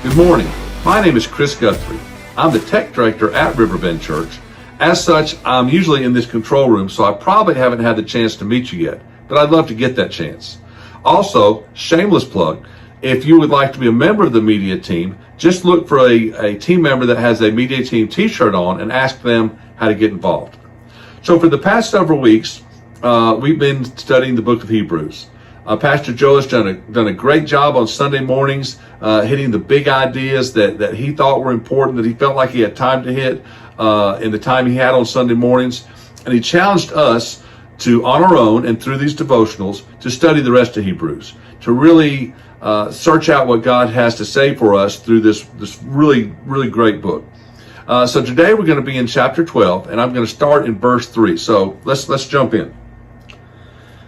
Good morning. My name is Chris Guthrie. I'm the tech director at Riverbend Church. As such, I'm usually in this control room, so I probably haven't had the chance to meet you yet, but I'd love to get that chance. Also, shameless plug, if you would like to be a member of the media team, just look for a team member that has a media team t-shirt on and ask them how to get involved. So for the past several weeks, we've been studying the book of Hebrews. Pastor Joe has done a great job on Sunday mornings, hitting the big ideas that he thought were important, that he felt like he had time to hit in the time he had on Sunday mornings. And he challenged us to, on our own and through these devotionals, to study the rest of Hebrews, to really search out what God has to say for us through this really, really great book. So today we're going to be in chapter 12, and I'm going to start in verse 3. So let's jump in.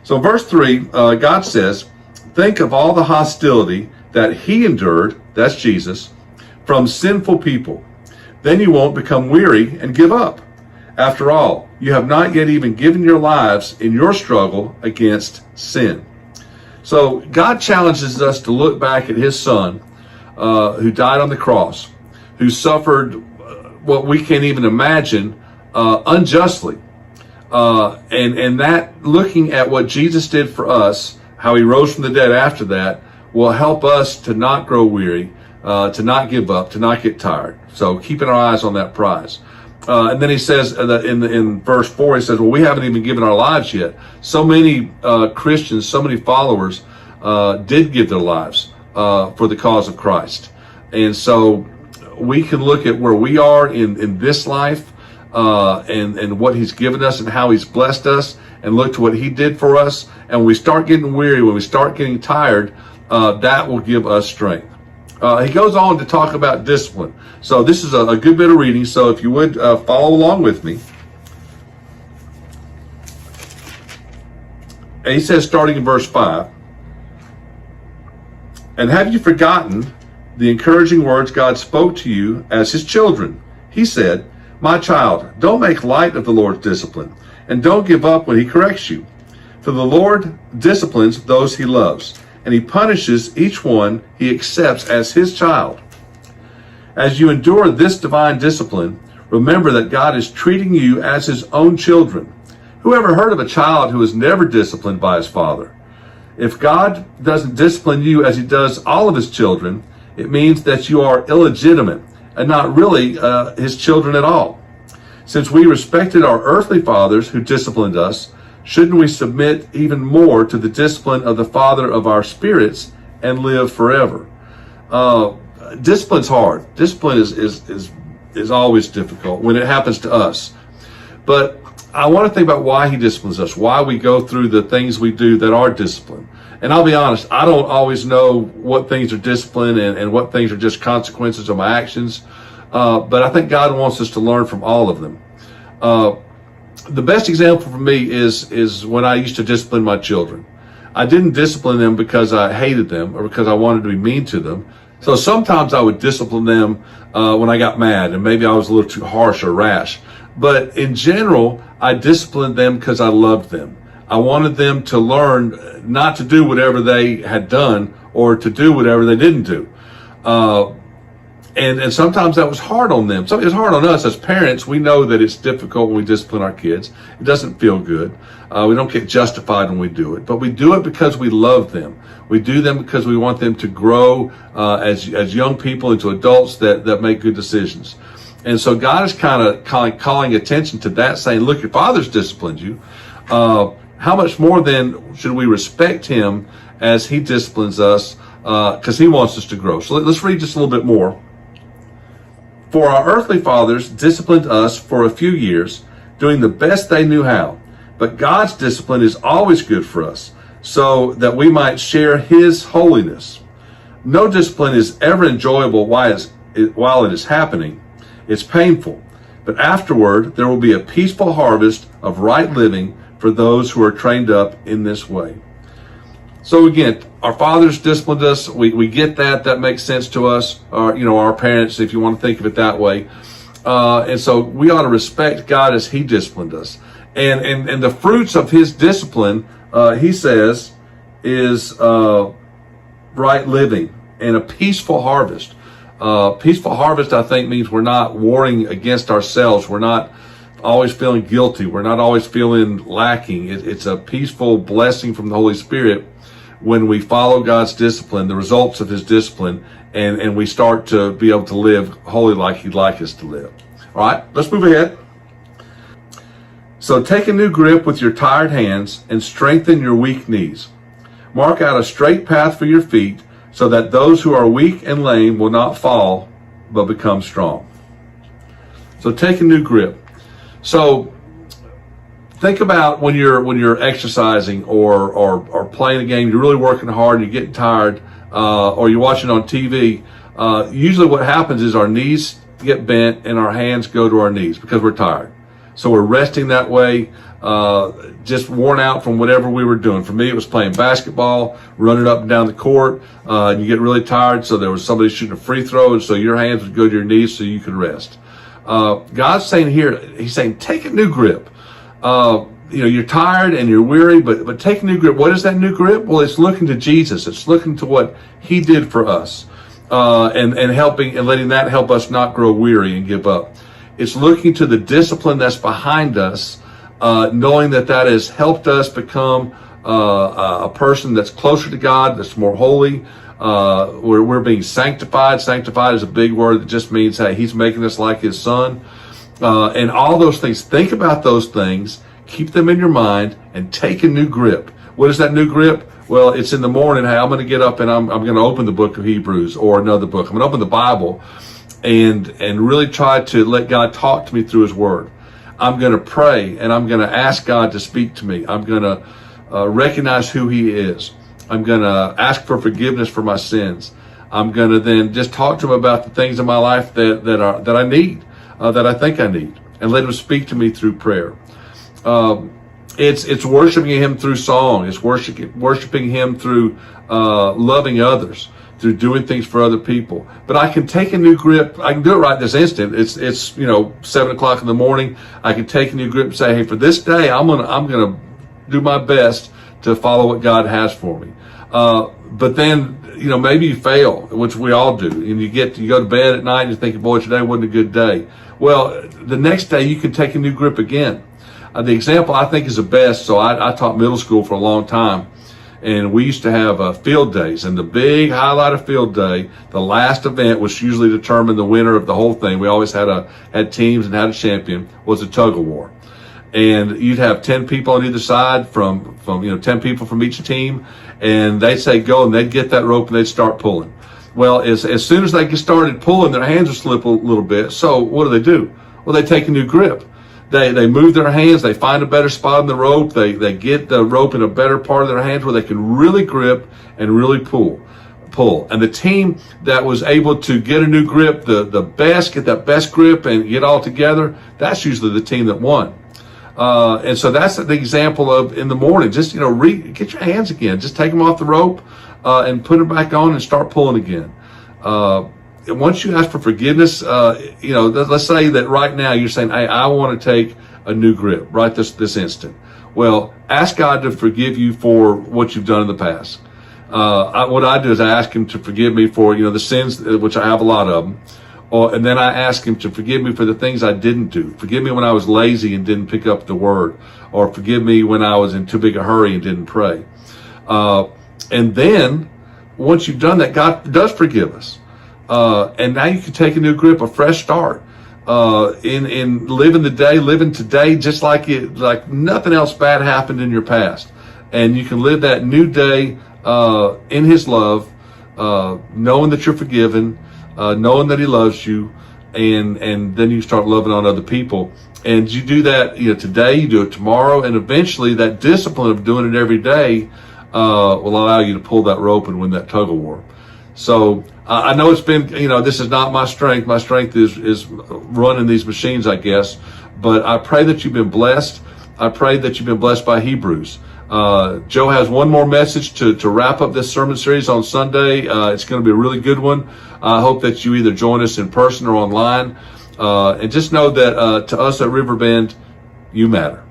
So verse 3, God says, "Think of all the hostility that he endured," that's Jesus, "from sinful people. Then you won't become weary and give up. After all, you have not yet even given your lives in your struggle against sin." So God challenges us to look back at his son who died on the cross, who suffered what we can't even imagine unjustly. And that looking at what Jesus did for us, how he rose from the dead after that, will help us to not grow weary, to not give up, to not get tired. So keeping our eyes on that prize. And then he says that in verse 4, he says, well, we haven't even given our lives yet. So many Christians, so many followers did give their lives for the cause of Christ. And so we can look at where we are in this life, and what he's given us and how he's blessed us, and look to what he did for us. And when we start getting weary, when we start getting tired, that will give us strength. He goes on to talk about discipline. So this is a good bit of reading. So if you would follow along with me. And he says, starting in verse 5, "And have you forgotten the encouraging words God spoke to you as his children? He said, 'My child, don't make light of the Lord's discipline, and don't give up when he corrects you. For the Lord disciplines those he loves, and he punishes each one he accepts as his child. As you endure this divine discipline, remember that God is treating you as his own children. Who ever heard of a child who is never disciplined by his father? If God doesn't discipline you as he does all of his children, it means that you are illegitimate and not really his children at all. Since we respected our earthly fathers who disciplined us, shouldn't we submit even more to the discipline of the Father of our spirits and live forever?" Discipline's hard. Discipline is always difficult when it happens to us. But I want to think about why he disciplines us, why we go through the things we do that are discipline. And I'll be honest, I don't always know what things are discipline and what things are just consequences of my actions. But I think God wants us to learn from all of them. The best example for me is when I used to discipline my children. I didn't discipline them because I hated them or because I wanted to be mean to them. So sometimes I would discipline them when I got mad, and maybe I was a little too harsh or rash. But in general, I disciplined them because I loved them. I wanted them to learn not to do whatever they had done or to do whatever they didn't do. And sometimes that was hard on them. So it's hard on us as parents. We know that it's difficult when we discipline our kids. It doesn't feel good. We don't get justified when we do it, but we do it because we love them. We do them because we want them to grow as young people into adults that make good decisions. And so God is kind of calling attention to that, saying, look, your father's disciplined you. How much more then should we respect him as he disciplines us, because he wants us to grow. So let's read just a little bit more. "For our earthly fathers disciplined us for a few years, doing the best they knew how. But God's discipline is always good for us, so that we might share his holiness. No discipline is ever enjoyable while it is happening. It's painful, but afterward there will be a peaceful harvest of right living for those who are trained up in this way." So again, our fathers disciplined us. We get that. That makes sense to us. Our parents, if you want to think of it that way. And so we ought to respect God as he disciplined us. And the fruits of his discipline, he says, is right living and a peaceful harvest. Peaceful harvest, I think, means we're not warring against ourselves. We're not always feeling guilty. We're not always feeling lacking. It's a peaceful blessing from the Holy Spirit when we follow God's discipline, the results of his discipline, and we start to be able to live holy like he'd like us to live. All right, let's move ahead. So take a new grip with your tired hands and strengthen your weak knees. Mark out a straight path for your feet so that those who are weak and lame will not fall, but become strong. So take a new grip. So think about when you're exercising or playing a game, you're really working hard and you're getting tired, or you're watching on TV. Usually what happens is our knees get bent and our hands go to our knees because we're tired. So we're resting that way, just worn out from whatever we were doing. For me, it was playing basketball, running up and down the court, and you get really tired. So there was somebody shooting a free throw, and so your hands would go to your knees so you could rest. God's saying here, he's saying, take a new grip. You're tired and you're weary, but take a new grip. What is that new grip? Well, it's looking to Jesus. It's looking to what he did for us, and helping and letting that help us not grow weary and give up. It's looking to the discipline that's behind us, knowing that has helped us become a person that's closer to God, that's more holy. We're being sanctified. Sanctified is a big word that just means, hey, he's making us like his son. And all those things. Think about those things. Keep them in your mind and take a new grip. What is that new grip? Well, it's in the morning. Hey, I'm going to get up and I'm going to open the book of Hebrews or another book. I'm going to open the Bible and really try to let God talk to me through his word. I'm going to pray and I'm going to ask God to speak to me. I'm going to recognize who he is. I'm going to ask for forgiveness for my sins. I'm going to then just talk to him about the things in my life that I need, that I think I need, and let him speak to me through prayer. It's worshiping him through song. It's worshiping him through loving others, through doing things for other people. But I can take a new grip. I can do it right this instant. It's 7 o'clock in the morning. I can take a new grip and say, hey, for this day, I'm gonna do my best to follow what God has for me. But then, maybe you fail, which we all do. And you go to bed at night and you're thinking, boy, today wasn't a good day. Well, the next day you can take a new grip again. The example I think is the best. So I taught middle school for a long time, and we used to have field days. And the big highlight of field day, the last event, which usually determined the winner of the whole thing. We always had teams and had a champion. Was a tug of war. And you'd have 10 people on either side from 10 people from each team, and they'd say go, and they'd get that rope and they'd start pulling. Well, as soon as they get started pulling, their hands would slip a little bit. So what do? Well, they take a new grip. They move their hands, they find a better spot in the rope, they get the rope in a better part of their hands where they can really grip and really pull. And the team that was able to get a new grip, get that best grip and get all together, that's usually the team that won. And so that's the example of in the morning, just, get your hands again, just take them off the rope, and put them back on and start pulling again. Once you ask for forgiveness, let's say that right now you're saying, hey, I want to take a new grip right this instant. Well, ask God to forgive you for what you've done in the past. What I do is I ask him to forgive me for, the sins, which I have a lot of them. And then I ask him to forgive me for the things I didn't do. Forgive me when I was lazy and didn't pick up the word, or forgive me when I was in too big a hurry and didn't pray. And then once you've done that, God does forgive us. And now you can take a new grip, a fresh start, in living living today, just like nothing else bad happened in your past. And you can live that new day, in his love, knowing that you're forgiven, knowing that he loves you, and then you start loving on other people. And you do that, today, you do it tomorrow, and eventually that discipline of doing it every day, will allow you to pull that rope and win that tug of war. So I know it's been, this is not my strength. My strength is running these machines, I guess. But I pray that you've been blessed. I pray that you've been blessed by Hebrews. Joe has one more message to wrap up this sermon series on Sunday. It's going to be a really good one. I hope that you either join us in person or online. And just know that to us at Riverbend, you matter.